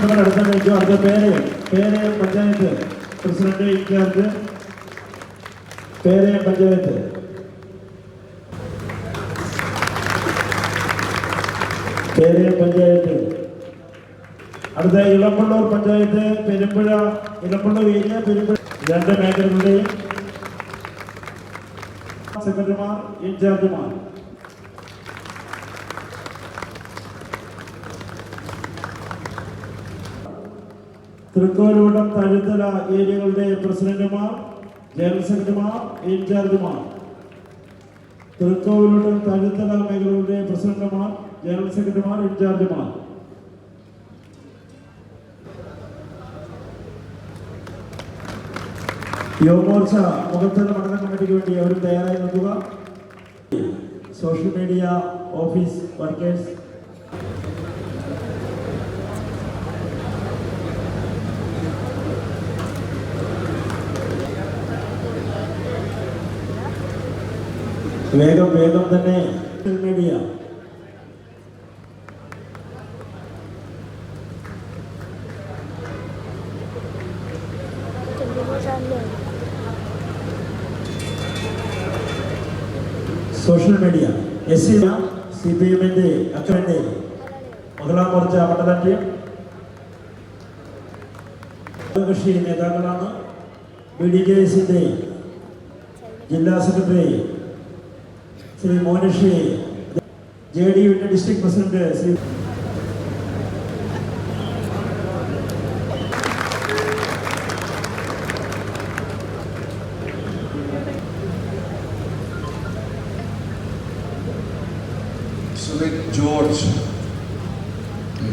അടുത്ത പേരെ panchayat president in charge പേരെ പഞ്ചായത്ത് അടുത്ത ഇളമ്പള്ളൂർ പഞ്ചായത്ത് പെരുമ്പുഴ ഇളമ്പള്ളൂർ ഏരിയ പെരുമ്പുഴ രണ്ട് മേഖലകളുടെയും സെക്രട്ടറിമാർ ഇൻചാർജുമാർ തൃക്കോലൂടം തഴുത്തല ഏരിയകളുടെ പ്രസിഡന്റുമാർ ജനറൽ സെക്രട്ടറിമാർ ഇൻചാർജുമാർ തൃക്കോവിലൂടം തഴുത്തല മേഖലകളുടെ പ്രസിഡന്റുമാർ ജനറൽ സെക്രട്ടറിമാർ ഇൻചാർജുമാർ യുവമോർച്ച മുഖത്തല മണ്ഡലം കമ്മിറ്റിക്ക് വേണ്ടി അവർ തയ്യാറായി നിൽക്കുക. സോഷ്യൽ മീഡിയ ഓഫീസ് വർക്കേഴ്സ് വേഗം തന്നെ സോഷ്യൽ മീഡിയ CPM-ന്റെ അക്കൗണ്ട് മഹിളാ മോർച്ച മണ്ഡലം ടീം കക്ഷി നേതാക്കളാണ്. BDJS-ന്റെ ജില്ലാ സെക്രട്ടറി ശ്രീ മോനിഷി, JDU-ന്റെ district president Shri Sumit George,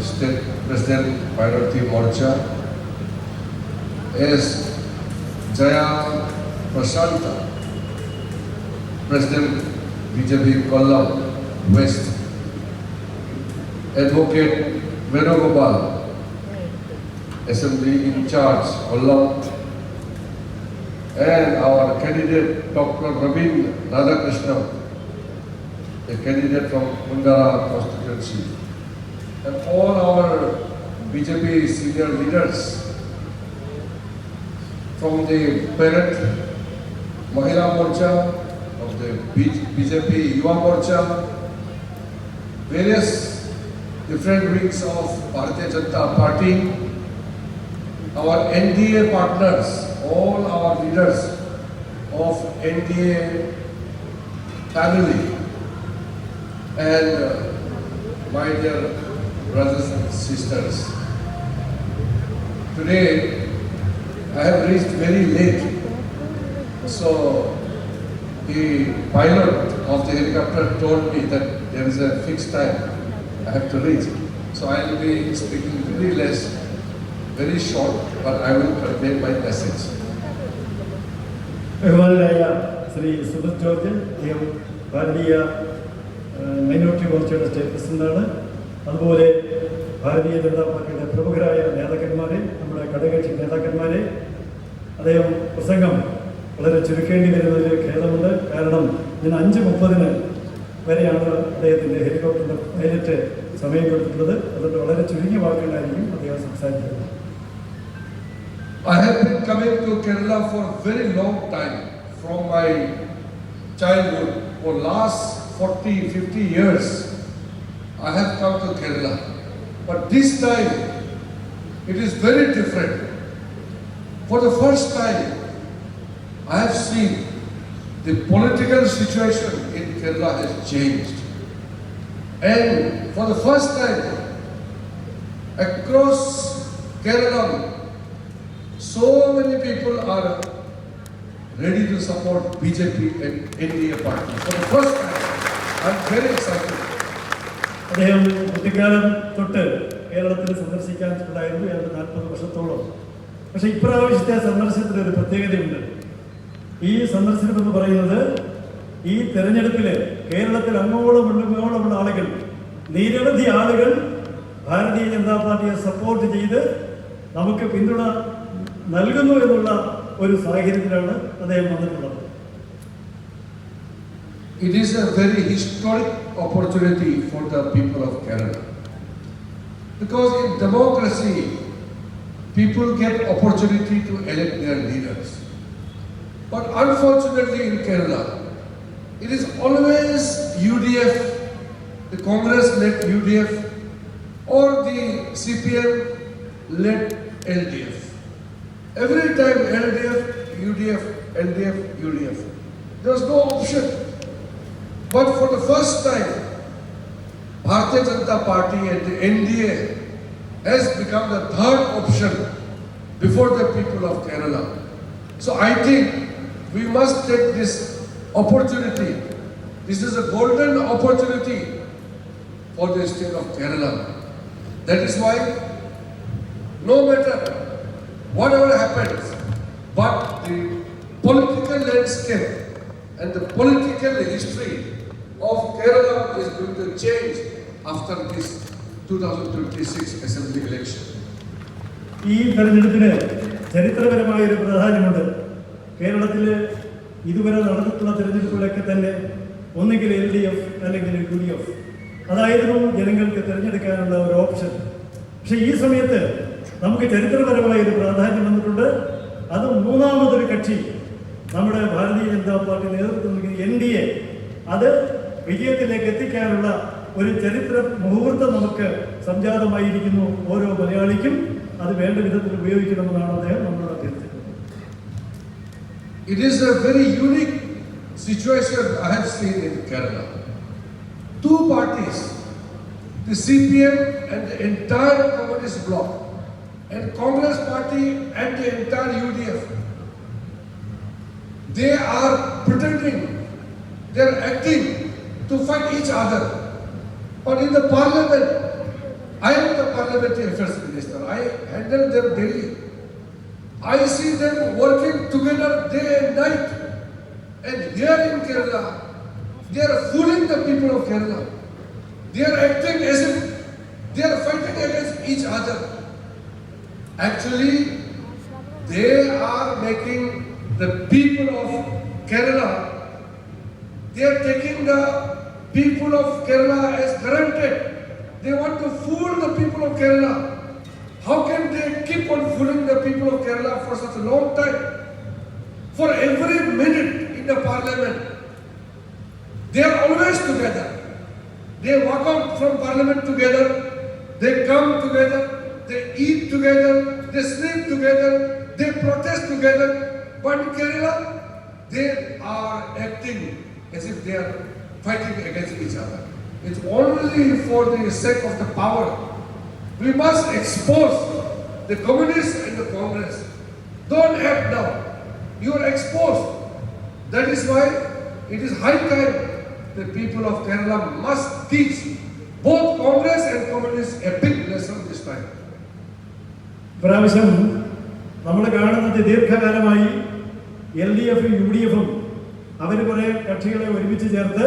State President Minority Morcha, S. Jaya Prashanta, President BJP Kollam West, Advocate Venugopal, Assembly in charge Kollam, and our candidate Dr. Ravin Radhakrishna, a candidate from Kundara constituency, and all our BJP senior leaders from the parent Mahila Morcha, of the BJP Yuva Morcha, various different wings of Bharatiya Janata Party, our NDA partners, all our leaders of NDA family, and my dear brothers and sisters. Today I have reached very late, so the pilot of the helicopter told me that there is a fixed time I have to reach. So I will be speaking very less, very short, but I will convey my message. ബഹുമാനനായ Shri Sumit George, ഭാരതീയ minority മോർച്ചയുടെ state പ്രസിഡന്റാണ്. അതുപോലെ ഭാരതീയ ജനതാ പാർട്ടിയുടെ പ്രമുഖരായ നേതാക്കന്മാരെ, നമ്മുടെ ഘടകകക്ഷി നേതാക്കന്മാരെ, അദ്ദേഹം പ്രസംഗം വളരെ ചുരുക്കേണ്ടി വരുന്നതിൽ ഖേദമുണ്ട്. കാരണം ഞാൻ 5:30 വരെയാണ് അദ്ദേഹത്തിൻ്റെ ഹെലികോപ്റ്ററിൻ്റെ പൈലറ്റ് സമയം കൊടുത്തിട്ടുള്ളത്. അതുകൊണ്ട് വളരെ ചുരുങ്ങിയ വാക്കുകളായിരിക്കും അദ്ദേഹം സംസാരിക്കുന്നത്. I have been coming to Kerala for a very long time, from my childhood. For last 40-50 years, I have come to Kerala. But this time, it is very different. For the first time, I have seen the political situation in Kerala has changed. And for the first time, across Kerala, so many people are ready to support BJP and NDA party. For the first time, I am very excited. അദ്ദേഹം കുട്ടിക്കാലം തൊട്ട് കേരളത്തിൽ സന്ദർശിക്കാനുണ്ടായിരുന്നു, 40 വർഷത്തോളം. പക്ഷേ ഇപ്രാവശ്യത്തെ സന്ദർശനത്തിന് ഒരു പ്രത്യേകതയുണ്ട്. ഈ സന്ദർശനം എന്ന് പറയുന്നത് ഈ തെരഞ്ഞെടുപ്പിൽ കേരളത്തിൽ അങ്ങോളമുള്ള ആളുകൾ, നിരവധി ആളുകൾ ഭാരതീയ ജനതാ പാർട്ടിയെ സപ്പോർട്ട് ചെയ്ത് നമുക്ക് പിന്തുണ നൽകുന്നു എന്നുള്ള ഒരു സാഹചര്യത്തിലാണ് അദ്ദേഹം വന്നിട്ടുള്ളത്. It is a very historic opportunity for the people of Kerala, because in democracy people get opportunity to elect their leaders. But unfortunately in Kerala, it is always UDF, the Congress-led UDF, or the CPM-led LDF. Every time LDF, UDF, LDF, UDF. There was no option. But for the first time, Bharatiya Janata Party and the NDA has become the third option before the people of Kerala. So I think we must take this opportunity. This is a golden opportunity for the state of Kerala. That is why, no matter whatever happens, but the political landscape and the political history of Kerala is going to change after this 2026 assembly election. ഈ തെരഞ്ഞെടുപ്പിന് ചരിത്രപരമായ ഒരു പ്രാധാന്യമുണ്ട്. കേരളത്തിൽ ഇതുവരെ നടന്നിട്ടുള്ള തെരഞ്ഞെടുപ്പുകളൊക്കെ തന്നെ ഒന്നുകിൽ LDF അല്ലെങ്കിൽ UDF അതായിരുന്നു ജനങ്ങൾക്ക് തിരഞ്ഞെടുക്കാനുള്ള ഒരു ഓപ്ഷൻ. പക്ഷെ ഈ സമയത്ത് നമുക്ക് ചരിത്രപരമായ ഒരു പ്രാധാന്യം വന്നിട്ടുണ്ട്. അത് മൂന്നാമതൊരു കക്ഷി നമ്മുടെ ഭാരതീയ ജനതാ പാർട്ടി നേതൃത്വം നൽകുന്ന NDA അത് വിജയത്തിലേക്ക് എത്തിക്കാനുള്ള ഒരു ചരിത്ര മുഹൂർത്തം നമുക്ക് സംജാതമായിരിക്കുന്നു. ഓരോ മലയാളിക്കും അത് വേണ്ട വിധത്തിൽ ഉപയോഗിക്കണമെന്നാണ് അദ്ദേഹം നമ്മളോട് അഭ്യർത്ഥിക്കുന്നത്. It is a very unique situation I have seen in Kerala. Two parties, the CPM and the entire communist bloc, and Congress party and the entire UDF, they are pretending, they are acting to fight each other. But in the parliament, I am the parliamentary affairs minister. I handle them daily. I see them working together day and night. And here in Kerala, they are fooling the people of Kerala. They are acting as if they are fighting against each other. Actually, they are making the people of Kerala, they are taking the people of Kerala as granted. They want to fool the people of Kerala. How can they keep on fooling the people of Kerala for such a long time? For every minute in the parliament, they are always together. They walk out from parliament together, they come together, they eat together, they sleep together, they protest together. But in Kerala, they are acting as if they are fighting against each other. It's only for the sake of the power. We must expose the communists and the Congress. Don't act now. You are exposed. That is why it is high time the people of Kerala must teach both Congress and communists a big lesson this time. പ്രാവശ്യം നമ്മൾ കാണുന്നത് ദീർഘകാലമായി LDF UDF അവർ കുറെ കക്ഷികളെ ഒരുമിച്ച് ചേർത്ത്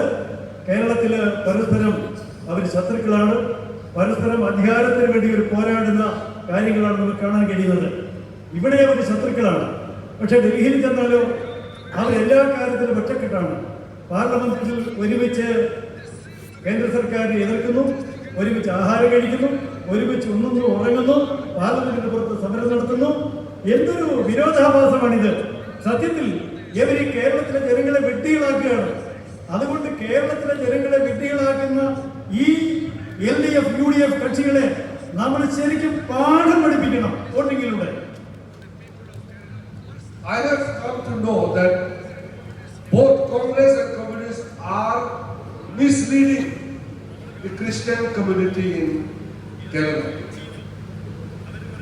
കേരളത്തിൽ പരസ്പരം അവർ ശത്രുക്കളാണ്, പരസ്പരം അധികാരത്തിന് വേണ്ടി ഒരു പോരാടുന്ന കാര്യങ്ങളാണ് നമുക്ക് കാണാൻ കഴിയുന്നത്. ഇവിടെ അവർ ശത്രുക്കളാണ്. പക്ഷെ ഡൽഹിയിൽ ചെന്നാലോ അവരെല്ലാ കാര്യത്തിലും ഒറ്റക്കെട്ടാണ്. പാർലമെന്റിൽ ഒരുമിച്ച് കേന്ദ്ര സർക്കാരിനെ എതിർക്കുന്നു, ഒരുമിച്ച് ആഹാരം കഴിക്കുന്നു, ഒരുമിച്ച് ഉണ്ണുന്നു, ഉറങ്ങുന്നു, പാർലമെന്റിന് പുറത്ത് സമരം നടത്തുന്നു. എന്തൊരു വിരോധാഭാസമാണിത്. സത്യത്തിൽ ഇവർ ഈ കേരളത്തിലെ ജനങ്ങളെ വെട്ടികളാക്കുകയാണ്. അതുകൊണ്ട് കേരളത്തിലെ ജനങ്ങളെ വെട്ടികളാക്കുന്ന ഈ LDF UDF കക്ഷികളെ നമ്മൾ ശരിക്കും പാഠം പഠിപ്പിക്കണം വോട്ടിങ്ങിലൂടെ. I have come to know that both Congress and Communists are misleading the Christian community in Kerala.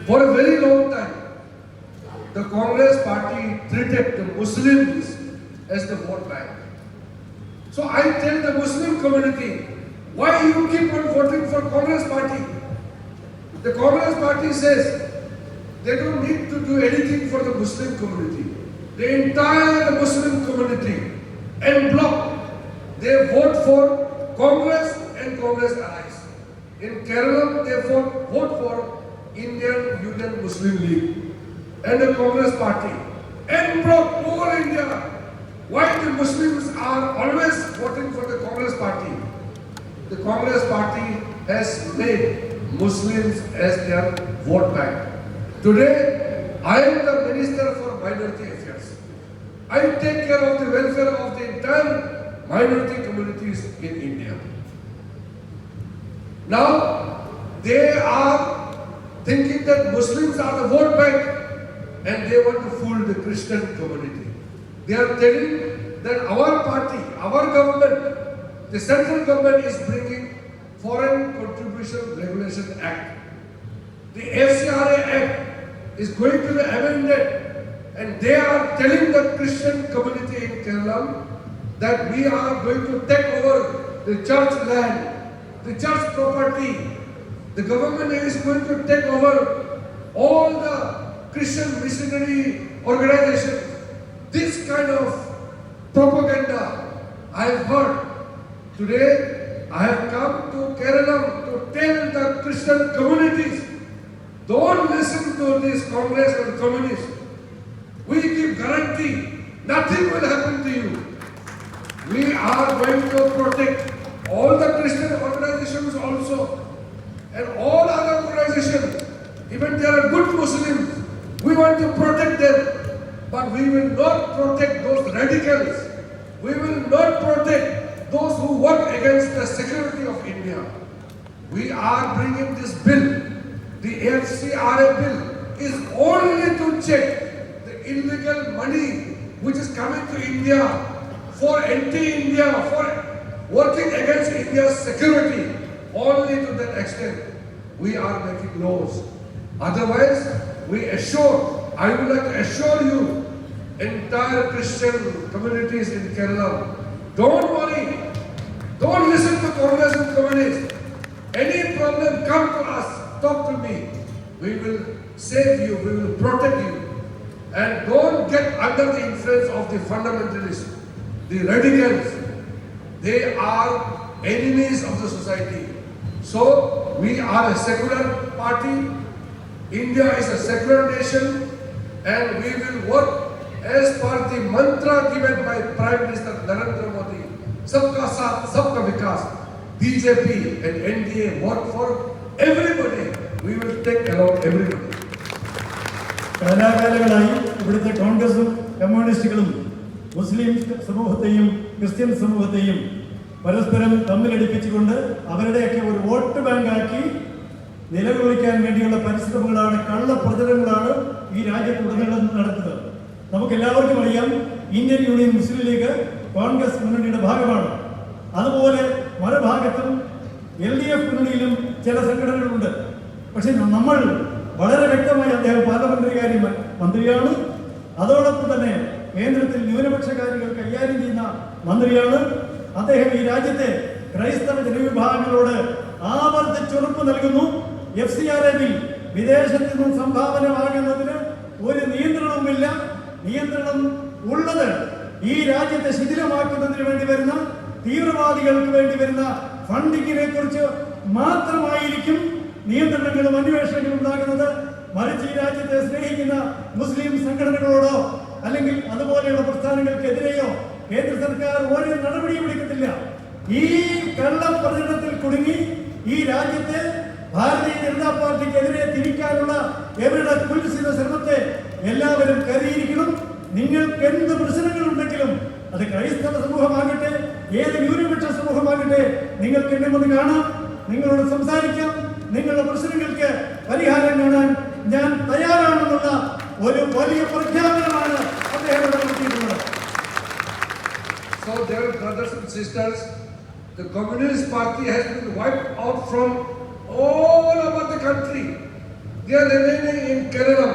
For a very long time, the Congress party treated the Muslims as the vote bank. So I tell the Muslim community, why you keep on voting for Congress party? The Congress party says they don't need to do anything for the Muslim community. The entire Muslim community en bloc, they vote for Congress and Congress allies. In Kerala, they vote for Indian Union Muslim League and the Congress party. En bloc, all India. Why the Muslims are always voting for the Congress party? The Congress party has made Muslims as their vote bank. Today, I am the Minister for Minority Affairs. I take care of the welfare of the entire minority communities in India. Now, they are thinking that Muslims are the vote bank and they want to fool the Christian community. They are telling that our party, our government, the central government is bringing Foreign Contribution Regulation Act. The FCRA Act is going to be amended, and they are telling the Christian community in Kerala that we are going to take over the church land, the church property. The government is going to take over all the Christian missionary organizations. This kind of propaganda I have heard. Today, I have come to Kerala to tell the Christian communities, don't listen to this Congress and communists. We give guarantee, nothing will happen to you. We are going to protect all the Christian organizations also, and all other organizations. Even they are good Muslims, we want to protect them, but we will not protect those radicals. We will not protect those who work against the security of India. We are bringing this bill. The FCRA bill is only to check the illegal money which is coming to India for anti-India, for working against India's security. Only to that extent we are making laws. Otherwise, I would like to assure you, entire Christian communities in Kerala, don't worry, don't listen to Congress and communists. Any problem, come to us, talk to me. We will save you, we will protect you. And don't get under the influence of the fundamentalists, the radicals. They are enemies of the society. So, we are a secular party. India is a secular nation, and we will work as per the mantra given by Prime Minister Narendra Modi. Sabka Saath, Sabka Vikas. BJP and NDA work for everybody. We will take along everybody. കാലാകാലങ്ങളായി ഇവിടുത്തെ കോൺഗ്രസും കമ്മ്യൂണിസ്റ്റുകളും മുസ്ലിം സമൂഹത്തെയും Christian സമൂഹത്തെയും പരസ്പരം തമ്മിലടിപ്പിച്ചുകൊണ്ട് അവരുടെയൊക്കെ ഒരു vote ബാങ്കാക്കി നിലകൊള്ളിക്കാൻ വേണ്ടിയുള്ള പരിശ്രമങ്ങളാണ്, കള്ളപ്രചരണങ്ങളാണ് ഈ രാജ്യത്തുടനീളം നടത്തുന്നത്. നമുക്കെല്ലാവർക്കും അറിയാം, ഇന്ത്യൻ യൂണിയൻ മുസ്ലിം ലീഗ് കോൺഗ്രസ് മുന്നണിയുടെ ഭാഗമാണ്. അതുപോലെ മറുഭാഗത്തും LDF മുന്നണിയിലും ചില സംഘടനകളുണ്ട്. പക്ഷെ നമ്മൾ വളരെ വ്യക്തമായി, അദ്ദേഹം പാർലമെന്ററി മന്ത്രിയാണ്, അതോടൊപ്പം തന്നെ കേന്ദ്രത്തിൽ ന്യൂനപക്ഷ കാര്യങ്ങൾ കൈകാര്യം ചെയ്യുന്ന മന്ത്രിയാണ്. അദ്ദേഹം ഈ രാജ്യത്തെ ക്രൈസ്തവ ജനവിഭാഗങ്ങളോട് ആവർത്തിച്ചുറപ്പ് നൽകുന്നു. FCRA ബിൽ വിദേശത്തു നിന്നും സംഭാവന വാങ്ങുന്നതിന് ഒരു നിയന്ത്രണവുമില്ല. നിയന്ത്രണം ഉള്ളത് ഈ രാജ്യത്തെ ശിഥിലമാക്കുന്നതിന് വേണ്ടി വരുന്ന തീവ്രവാദികൾക്ക് വേണ്ടി വരുന്ന ഫണ്ടിങ്ങിനെ കുറിച്ച് മാത്രമായിരിക്കും നിയന്ത്രണങ്ങളും അന്വേഷണങ്ങളും ഉണ്ടാകുന്നത്. മറിച്ച് ഈ രാജ്യത്തെ സ്നേഹിക്കുന്ന മുസ്ലിം സംഘടനകളോടോ അല്ലെങ്കിൽ അതുപോലെയുള്ള പ്രസ്ഥാനങ്ങൾക്കെതിരെയോ കേന്ദ്ര സർക്കാർ ഒരു നടപടിയും എടുക്കത്തില്ല. ഈ കള്ളപ്രചരണത്തിൽ കുടുങ്ങി ഈ രാജ്യത്തെ ഭാരതീയ ജനതാ പാർട്ടിക്കെതിരെ തിരിക്കാനുള്ള എവരുടെ കുൽസിത ശ്രമത്തെ എല്ലാവരും കരുതിയിരിക്കണം. നിങ്ങൾക്ക് എന്ത് പ്രശ്നങ്ങളുണ്ടെങ്കിലും, അത് ക്രൈസ്തവ സമൂഹമാകട്ടെ, ഏത് ന്യൂനപക്ഷ സമൂഹമാകട്ടെ, നിങ്ങൾക്ക് എന്നെ വന്ന് കാണാം, നിങ്ങളോട് സംസാരിക്കാം, നിങ്ങളുടെ പ്രശ്നങ്ങൾക്ക് പരിഹാരം കാണാൻ ഞാൻ തയ്യാറാണെന്നുള്ള ഒരു വലിയ പ്രഖ്യാപനമാണ് അദ്ദേഹം നടത്തിയിട്ടുള്ളത്. So, dear brothers and sisters, the Communist Party has been wiped out from all over the country. They are remaining in Kerala.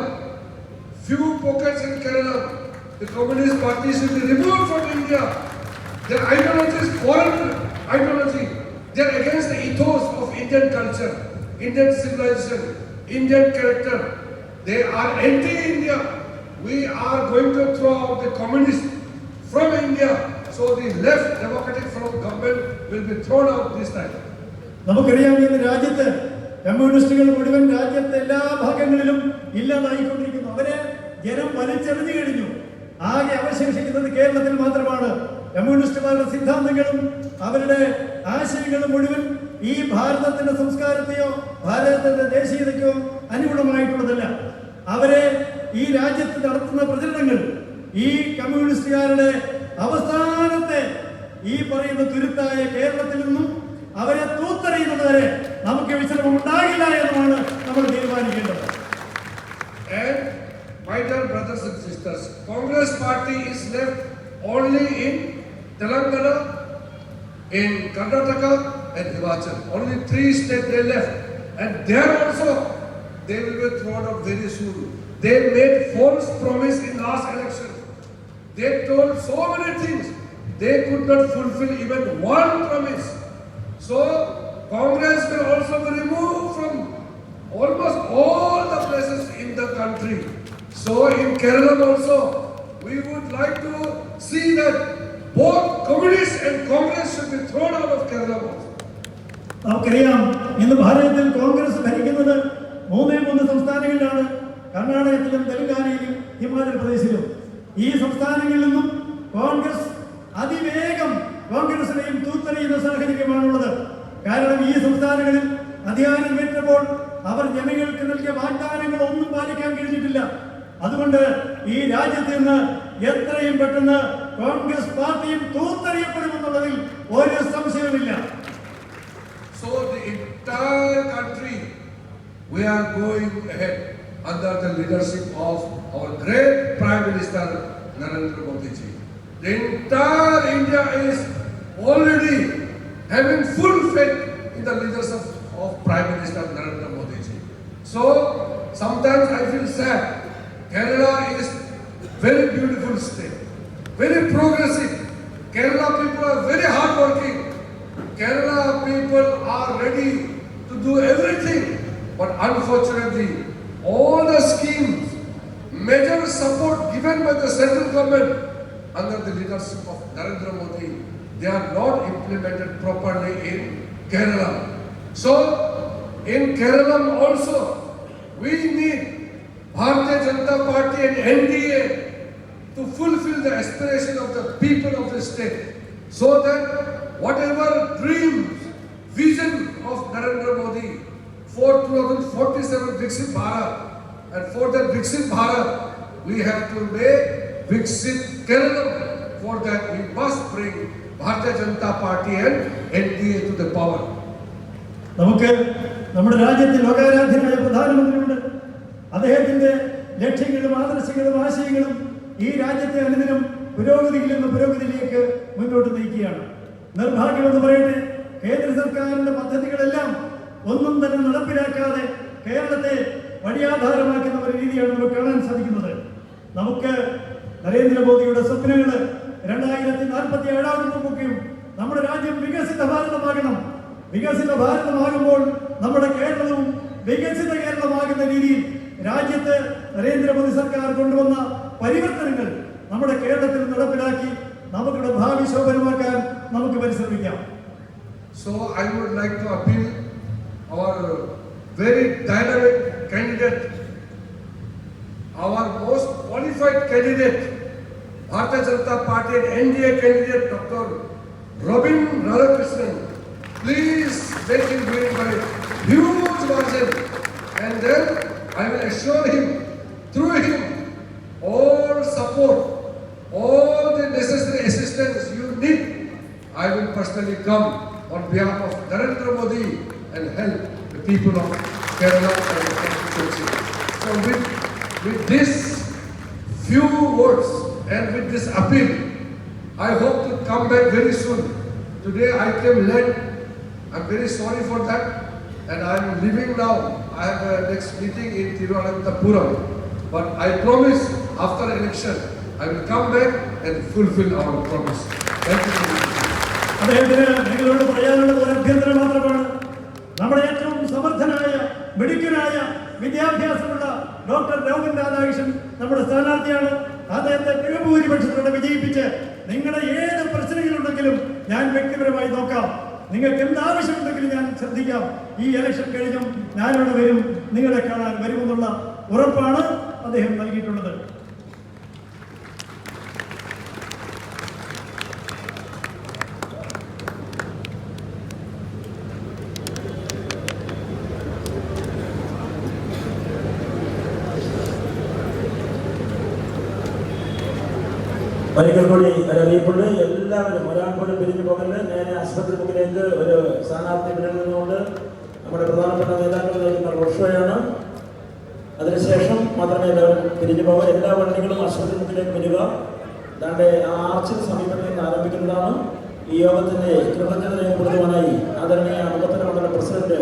Few pockets in Kerala. The Communist Party should be removed from India. Their ideology is foreign ideology. They are against the ethos of Indian culture, Indian civilization, Indian character. They are anti-India. We are going to throw out the communists from India. So the left democratic front government will be thrown out this time. നമുക്കറിയാം, ഇന്ന് രാജ്യത്ത് കമ്മ്യൂണിസ്റ്റുകൾ മുഴുവൻ രാജ്യത്തെ എല്ലാ ഭാഗങ്ങളിലും ഇല്ലാതായിക്കൊണ്ടിരിക്കുന്നു. അവരെ ജനം വലിച്ചെറിഞ്ഞു കഴിഞ്ഞു. ആകെ അവശേഷിക്കുന്നത് കേരളത്തിൽ മാത്രമാണ്. കമ്മ്യൂണിസ്റ്റുകാരുടെ സിദ്ധാന്തങ്ങളും അവരുടെ ആശയങ്ങളും മുഴുവൻ ഈ ഭാരതത്തിന്റെ സംസ്കാരത്തെയോ ഭാരതത്തിന്റെ ദേശീയതയ്ക്കോ അനുകൂലമായിട്ടുള്ളതല്ല. അവരെ ഈ രാജ്യത്ത് നടത്തുന്ന പ്രചരണങ്ങൾ ഈ കമ്മ്യൂണിസ്റ്റുകാരുടെ അവസാനത്തെ ഈ പറയുന്ന തുരുത്തായ കേരളത്തിൽ നിന്നും അവരെ തൂത്തെറിയുന്നത് വരെ നമുക്ക് വിശ്രമം ഉണ്ടാകില്ല എന്നാണ് നമ്മൾ തീരുമാനിക്കേണ്ടത്. And my dear brothers and sisters, Congress party is left only in Telangana, in Karnataka and Himachal. Only 3 states they left. And there also they will be thrown out very soon. They made false promise in last election. They told so many things. They could not fulfill even one promise. So Congress will also be removed from almost all the places in the country. So in Kerala also, we would like to see that both communists and Congress should be thrown out of Kerala also. നമുക്കറിയാം, ഇന്ന് ഭാരതത്തിൽ കോൺഗ്രസ് ഭരിക്കുന്നത് 3 സംസ്ഥാനങ്ങളിലാണ്. കർണാടകത്തിലും തെലങ്കാനയിലും ഹിമാചൽ പ്രദേശിലും. ഈ സംസ്ഥാനങ്ങളിൽ നിന്നും കോൺഗ്രസ് അതിവേഗം കോൺഗ്രസിനെയും തൂത്തെറിയുന്ന സാഹചര്യമാണുള്ളത്. കാരണം ഈ സംസ്ഥാനങ്ങളിൽ അധികാരമേറ്റപ്പോൾ അവർ ജനങ്ങൾക്ക് നൽകിയ വാഗ്ദാനങ്ങൾ ഒന്നും പാലിക്കാൻ കഴിഞ്ഞിട്ടില്ല. അതുകൊണ്ട് ഈ രാജ്യത്ത് നിന്ന് എത്രയും പെട്ടെന്ന് കോൺഗ്രസ് പാർട്ടിയും തൂത്തെറിയപ്പെടുമെന്നുള്ളതിൽ ഒരു സംശയവുമില്ല. So the entire country, we are going ahead under the leadership of our great Prime Minister Narendra Modi ji. The entire India is already having full faith in the leadership of Prime Minister Narendra Modi ji. So sometimes I feel sad. Kerala is very beautiful state, very progressive. Kerala people are very hardworking. Kerala people are ready to do everything, but unfortunately, all the schemes, major support given by the central government under the leadership of Narendra Modi, they are not implemented properly in Kerala. So, in Kerala also, we need Bharatiya Janata Party and NDA to fulfill the aspiration of the people of the state, so that whatever dreams, vision of Narendra Modi for 2047 Viksit Bharat, and for that Viksit Bharat, we have to make Viksit Kerala. For that, we must bring Bharatiya Janata Party and NDA to the power. നമുക്ക് നമ്മുടെ രാജ്യത്തിൽ ലോകാരാധ്യനായ പ്രധാനമന്ത്രിയുണ്ട്. അദ്ദേഹത്തിന്റെ ലക്ഷ്യങ്ങളും ആദർശങ്ങളും ആശയങ്ങളും ഈ രാജ്യത്തെ അനുദിനം പുരോഗതിയിൽ നിന്ന് പുരോഗതിയിലേക്ക് മുന്നോട്ട് നയിക്കുകയാണ്. നിർഭാഗ്യമെന്ന് പറയട്ടെ, കേന്ദ്ര സർക്കാരിന്റെ പദ്ധതികളെല്ലാം ഒന്നും തന്നെ നടപ്പിലാക്കാതെ കേരളത്തെ വഴിയാധാരമാക്കുന്ന ഒരു രീതിയാണ് നമുക്ക് കാണാൻ സാധിക്കുന്നത്. നമുക്ക് നരേന്ദ്രമോദിയുടെ സ്വപ്നങ്ങൾ 2047 നമ്മുടെ രാജ്യം വികസിത ഭാരതമാകണം. വികസിത ഭാരതമാകുമ്പോൾ നമ്മുടെ കേരളവും വികസിത കേരളമാകുന്ന രീതിയിൽ രാജ്യത്ത് നരേന്ദ്രമോദി സർക്കാർ കൊണ്ടുവന്ന പരിവർത്തനങ്ങൾ നമ്മുടെ കേരളത്തിൽ നടപ്പിലാക്കി നമുക്കുടെ ഭാവി ശോഭനമാക്കാൻ നമുക്ക് പരിശ്രമിക്കാം. So I would like to appeal our very dynamic candidate, our most qualified candidate, Bharatiya Janata Party and NDA candidate, Dr. Robin Radhakrishnan. Please make him win by huge margin, and then I will assure him, through him, all support, all the necessary assistance you need. I will personally come on behalf of Narendra Modi and help the people of Kerala and the constituency. So with this few words and with this appeal, I hope to come back very soon. Today I came late. I'm very sorry for that, and I'm leaving now. I have a next meeting in Thiruvananthapuram, but I promise after election I will come back and fulfill our promise. Thank you very much. അദ്ദേഹത്തിന് നിങ്ങളോട് പറയാനുള്ളത് ഒരു അഭ്യർത്ഥന മാത്രമാണ്. നമ്മുടെ ഏറ്റവും സമർത്ഥനായ മിടുക്കനായ വിദ്യാഭ്യാസമുള്ള ഡോക്ടർ റോബിൻ രാധാകൃഷ്ണൻ നമ്മുടെ സ്ഥാനാർത്ഥിയാണ്. അദ്ദേഹത്തെ ബഹുഭൂരിപക്ഷത്തോടെ വിജയിപ്പിച്ച് നിങ്ങളുടെ ഏത് പ്രശ്നങ്ങളുണ്ടെങ്കിലും ഞാൻ വ്യക്തിപരമായി നോക്കാം. നിങ്ങൾക്ക് എന്താവശ്യമുണ്ടെങ്കിലും ഞാൻ ശ്രദ്ധിക്കാം. ഈ ഇലക്ഷൻ കഴിഞ്ഞും ഞാനിവിടെ വരും, നിങ്ങളെ കാണാൻ വരുമെന്നുള്ള ഉറപ്പാണ് അദ്ദേഹം നൽകിയിട്ടുള്ളത്. ഒരിക്കൽ കൂടി ഒരു അറിയിപ്പുണ്ട്. എല്ലാവരും ഒരാൾ പോലും പിരിഞ്ഞു പോകല്. നേരെ ആശുപത്രി മുക്കിലേക്ക് ഒരു സ്ഥാനാർത്ഥി വിടുന്നതുകൊണ്ട് നമ്മുടെ പ്രധാനപ്പെട്ട നേതാക്കൾ നയിക്കുന്ന റോഡ് ഷോയാണ്. അതിനുശേഷം മാത്രമേ എല്ലാവരും പിരിഞ്ഞു പോകാൻ. എല്ലാ വണ്ടികളും ആശുപത്രി മുക്കിലേക്ക് വരിക. അതാണ്ട് ആ ആർച്ചിന് സമീപത്ത് നിന്ന് ആരംഭിക്കുന്നതാണ്. ഈ യോഗത്തിന്റെ കൃതജ്ഞത രേഖപ്പെടുത്തുവാനായി ആദരണീയ മുഖത്തല മണ്ഡലം പ്രസിഡന്റ്